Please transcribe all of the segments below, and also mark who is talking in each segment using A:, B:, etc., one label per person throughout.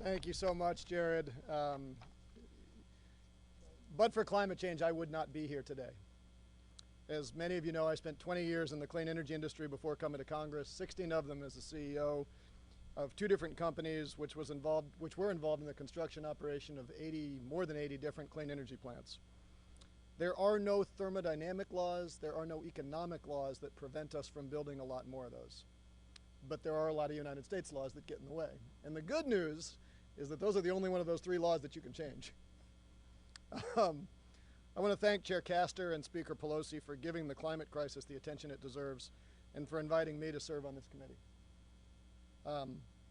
A: Thank you so much, Jared. But for climate change, I would not be here today. As many of you know, I spent 20 years in the clean energy industry before coming to Congress, 16 of them as the CEO of 2 different companies which were involved in the construction operation of more than 80 different clean energy plants. There are no thermodynamic laws, there are no economic laws that prevent us from building a lot more of those. But there are a lot of United States laws that get in the way. And the good news is that those are the only one of those 3 laws that you can change. I want to thank Chair Castor and Speaker Pelosi for giving the climate crisis the attention it deserves and for inviting me to serve on this committee.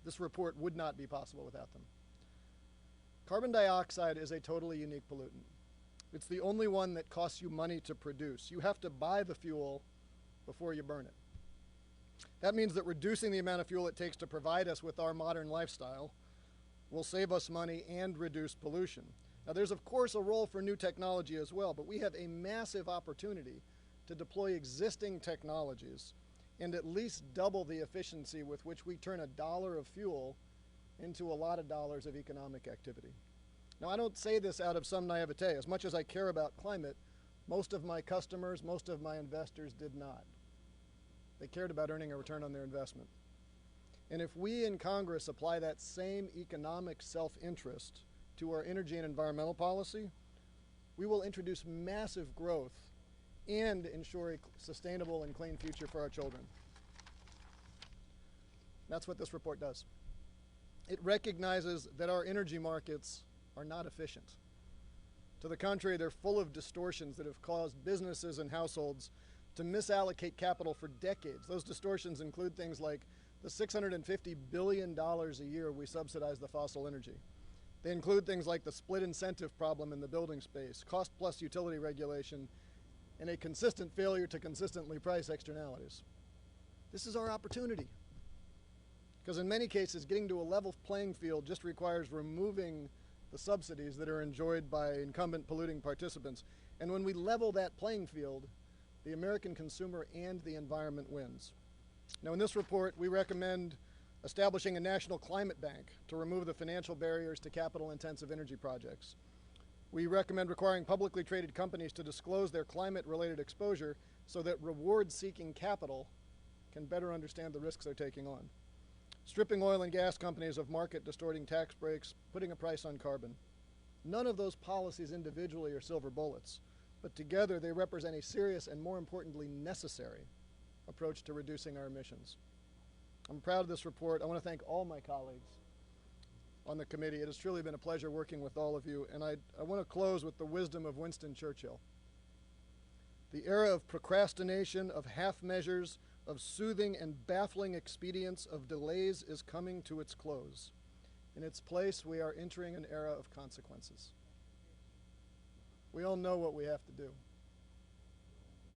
A: This report would not be possible without them. Carbon dioxide is a totally unique pollutant. It's the only one that costs you money to produce. You have to buy the fuel before you burn it. That means that reducing the amount of fuel it takes to provide us with our modern lifestyle will save us money and reduce pollution. Now, there's of course a role for new technology as well, but we have a massive opportunity to deploy existing technologies and at least double the efficiency with which we turn $1 of fuel into a lot of dollars of economic activity. Now, I don't say this out of some naivete. As much as I care about climate, most of my customers, most of my investors did not. They cared about earning a return on their investment. And if we in Congress apply that same economic self-interest to our energy and environmental policy, we will introduce massive growth and ensure a sustainable and clean future for our children. That's what this report does. It recognizes that our energy markets are not efficient. To the contrary, they're full of distortions that have caused businesses and households to misallocate capital for decades. Those distortions include things like the $650 billion a year we subsidize the fossil energy. They include things like the split incentive problem in the building space, cost plus utility regulation, and a consistent failure to consistently price externalities. This is our opportunity. Because in many cases, getting to a level playing field just requires removing the subsidies that are enjoyed by incumbent polluting participants. And when we level that playing field, the American consumer and the environment wins. Now, in this report, we recommend establishing a national climate bank to remove the financial barriers to capital-intensive energy projects. We recommend requiring publicly traded companies to disclose their climate-related exposure so that reward-seeking capital can better understand the risks they're taking on. Stripping oil and gas companies of market-distorting tax breaks, putting a price on carbon. None of those policies individually are silver bullets, but together they represent a serious and, more importantly, necessary approach to reducing our emissions. I'm proud of this report. I want to thank all my colleagues on the committee. It has truly been a pleasure working with all of you, and I want to close with the wisdom of Winston Churchill. The era of procrastination, of half measures, of soothing and baffling expedients, of delays is coming to its close. In its place, we are entering an era of consequences. We all know what we have to do.